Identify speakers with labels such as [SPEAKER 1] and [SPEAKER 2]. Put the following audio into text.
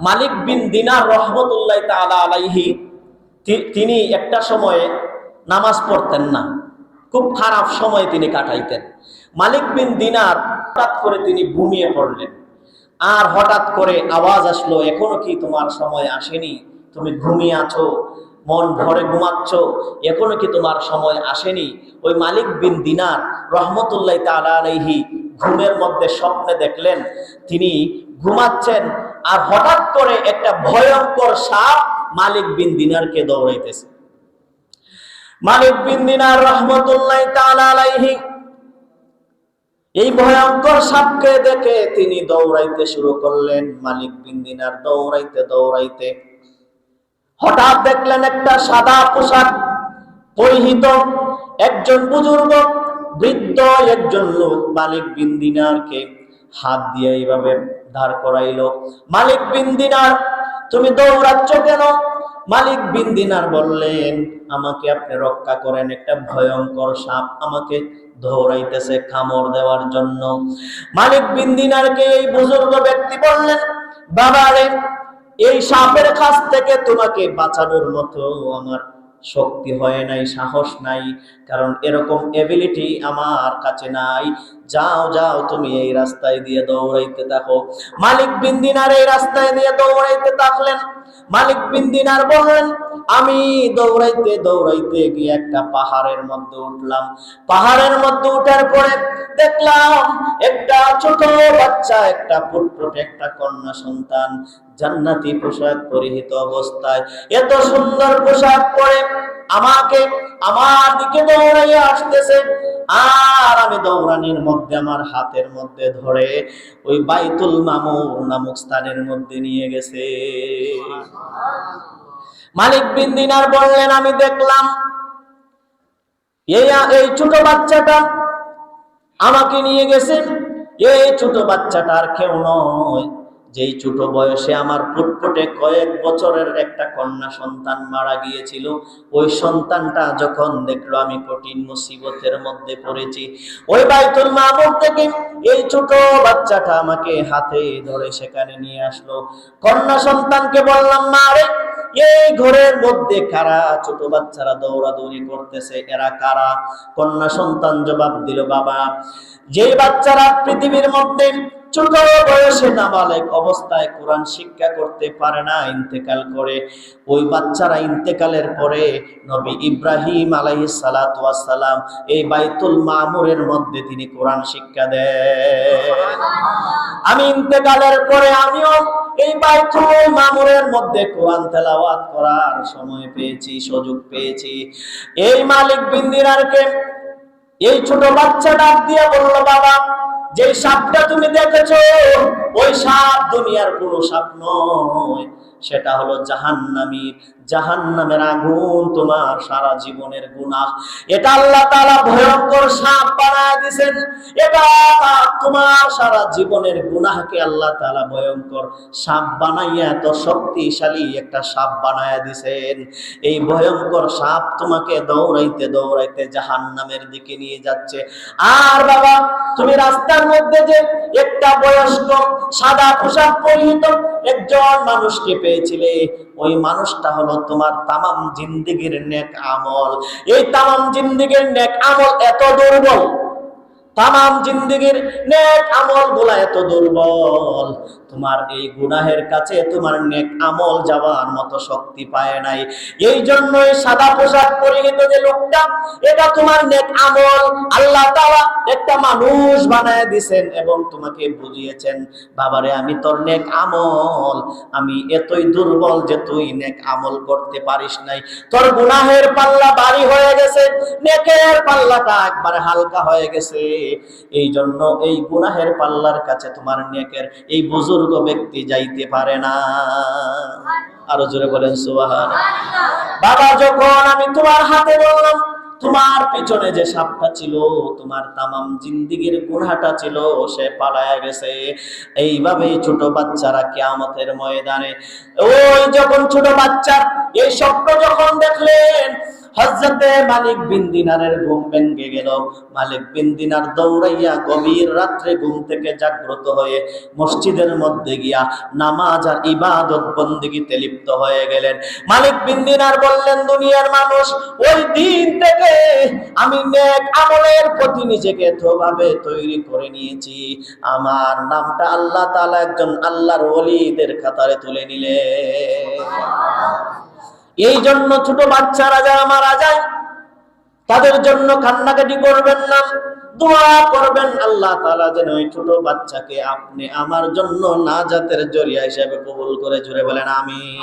[SPEAKER 1] মালিক বিন দিনার রহমতুল্লাহ তাআলা আলাইহি তিনি একটা সময়ে নামাজ পড়তেন না, খুব খারাপ সময় তিনি কাটাইতেন। মালিক বিন দিনার হঠাৎ করে তিনি ঘুমিয়ে পড়লেন, আর হঠাৎ করে আওয়াজ আসলো, এখনো কি তোমার সময় আসেনি? তুমি ঘুমিয়ে আছো, মন ভরে ঘুমাচ্ছ, এখনো কি তোমার সময় আসেনি? ওই মালিক বিন দিনার রহমতুল্লাহ তাআলা আলাইহি ঘুমের মধ্যে স্বপ্নে দেখলেন তিনি ঘুমাচ্ছেন, আর হঠাৎ করে একটা ভয়ঙ্কর সাপ মালিক বিন দিনারকে দৌড়াইতেছে। মালিক বিন দিনার রহমতুল্লাহ তাআলা আলাইহি এই ভয়ঙ্কর সাপকে দেখে তিনি দৌড়াইতে শুরু করলেন। মালিক বিন দিনার দৌড়াইতে দৌড়াইতে হঠাৎ দেখলেন একটা সাদা পোশাক পরিহিত একজন বুজুর্গ বৃদ্ধ একজন লোক মালিক বিন দিনারকে হাত দিয়ে এইভাবে দাঁড় করাইলো। মালিক বিন দিনার, তুমি দৌড়াচ্ছ কেন? মালিক বিন দিনার বললেন, আমাকে আপনি রক্ষা করেন, একটা ভয়ঙ্কর সাপ আমাকে দৌড়াইতেছে কামড় দেওয়ার জন্য। মালিক বিন দিনারকে এই বুজুর্গ ব্যক্তি বললেন, বাবা রে, এই সাপের কাছ থেকে তোমাকে বাঁচানোর মতো আমার শক্তি হয় নাই, সাহস নাই, কারণ এরকম এবিলিটি আমার কাছে নাই। যাও যাও, তুমি এই রাস্তায় দিয়ে দৌড়াইতে থাকো। মালিক বিন দিনার এই রাস্তায় দিয়ে দৌড়াইতে থাকলেন। মালিক বিন দিনার বললেন, আমি দৌড়াইতে দৌড়াইতে গিয়ে একটা পাহাড়ের মধ্যে উঠলাম। পাহাড়ের মধ্যে উঠার পরে দেখলাম একটা ছোট বাচ্চা, একটা ফুটফুটে একটা কন্যা সন্তান জান্নাতি পোশাক পরিহিত অবস্থায়, এত সুন্দর পোশাক পরে আমাকে আমার দিকে দৌড়াইয়া আসতেছে। আর আমি দৌড়ানির মধ্যে আমার হাতের মধ্যে ধরে ওই বাইতুল মামুর নামক স্থানের মধ্যে নিয়ে গেছে। মালিক বিন দিনার বললেন, আমি দেখলাম এই ছোট বাচ্চাটা আমাকে নিয়ে গেছে। এই ছোট বাচ্চাটার কেউ নয়, যেই ছোট বয়সে আমার ফুটফুটে কয়েক বছরের একটা কন্যা সন্তান মারা গিয়েছিল, ওই সন্তানটা যখন দেখলো আমি কঠিন মুসিবতের মধ্যে পড়েছি, ওই বাইতুল মামুর থেকে এই ছোট বাচ্চাটা আমাকে হাতে ধরে সেখানে নিয়ে আসলো। কন্যা সন্তানকে বললাম, মা রে, এই ঘরের মধ্যে কারা? ছোট বাচ্চারা দৌড়াদৌড়ি করতেছে, এরা কারা? কন্যা সন্তান জবাব দিল, বাবা, যে বাচ্চারা পৃথিবীর মধ্যে ছোট বয়সে নাবালেগ অবস্থায় কোরআন শিক্ষা করতে পারে না, ইন্তেকাল করে, ওই বাচ্চারা ইন্তেকালের পরে নবী ইব্রাহিম আলাইহিস সালাতু ওয়াস সালাম এই বাইতুল মামুরের মধ্যে তিনি কোরআন শিক্ষা দেন। আমি ইন্তেকালের পরে আমিও এই বাইতুল মামুরের মধ্যে কোরআন তেলাওয়াত করার সময় পেয়েছি, সুযোগ পেয়েছি। এই মালিক বিন দিনারকে এই ছোট বাচ্চা ডাক দিয়ে বলল, বাবা, যে সাপটা তুমি দেখেছো, ওই সাপ দুনিয়ার কোনো সাপ নয়, সেটা হলো জাহান্নামী। জাহান্নামের আগুন তোমার সারা জীবনের গুনাহ। এটা আল্লাহ তাআলা ভয়ঙ্কর সাপ বানায় দিয়েছেন। এটা তোমার সারা জীবনের গুনাহকে আল্লাহ তাআলা ভয়ঙ্কর সাপ বানাইয়া এত শক্তিশালী একটা সাপ বানায় দিয়েছেন। এই ভয়ঙ্কর সাপ তোমাকে দৌড়াইতে দৌড়াইতে জাহান্নামের দিকে নিয়ে যাচ্ছে। আর বাবা, তুমি রাস্তার মধ্যে যে একটা বয়স্ক সাদা পোশাক পরিহিত একজন মানুষকে পেয়েছিলে, ওই মানুষটা হলো তোমার তামাম জিন্দেগির নেক আমল। এই তামাম জিন্দেগির নেক আমল এত দুর্বল, তামাম জিন্দেগির নেক আমল গুলা এত দুর্বল, তোমার এই গুনাহের কাছে তোমার নেক আমল যাওয়ার মতো শক্তি পায় নাই। এই জন্যই সাদা পোশাক পরিহিত যে লোকটা, এটা তোমার নেক আমল আল্লাহ তাআলা একটা মানুষ বানায় দিয়েছেন এবং তোমাকে বুঝিয়েছেন, বাবারে, আমি তোর নেক আমল, আমি এতই দুর্বল যে তুই নেক আমল করতে পারিস নাই। তোর গুনাহের পাল্লা ভারী হয়ে গেছে, নেকের পাল্লাটা একবারে হালকা হয়ে গেছে। এই জন্য এই গুনাহের পাল্লার কাছে তোমার নেকের এই বুজুর্গ ব্যক্তি যাইতে পারে না। আরো জোরে বলেন সুবহানাল্লাহ। বাবা, যখন আমি তোমার হাতে বললাম, তোমার পিছনে যে সাপটা ছিল, তোমার তামাম জিন্দেগির গুনাহটা ছিল, সে পালায়া গেছে। এইভাবেই ছোট বাচ্চারা কিয়ামতের ময়দানে, ওই যখন ছোট বাচ্চা এই স্বপ্ন যখন দেখলেন, হযরতে মালিক বিন দিনারের ঘুম ভেঙে গেল। মালিক বিন দিনার দৌড়াইয়া গভীর রাত্রে ঘুম থেকে জাগ্রত হয়ে মসজিদের মধ্যে গিয়া নামাজ আর ইবাদত বন্দেগীতে লিপ্ত হয়ে গেলেন। মালিক বিন দিনার বললেন, দুনিয়ার মানুষ, ওই দিন থেকে আমি নেক আমলের প্রতি নিজেকে এতভাবে তৈরি করে নিয়েছি, আমার নামটা আল্লাহ তাআলা একজন আল্লাহর ওলিদের খাতারে তুলে নিলেন। এই জন্য ছোট বাচ্চারা যারা মারা যায় তাদের জন্য কান্নাকাটি করবেন না, দোয়া করবেন আল্লাহ তাআলা যেন ওই ছোট বাচ্চাকে আপনি আমার জন্য নাজাতের জরিয়া হিসেবে কবুল করে। জোরে বলেন আমিন।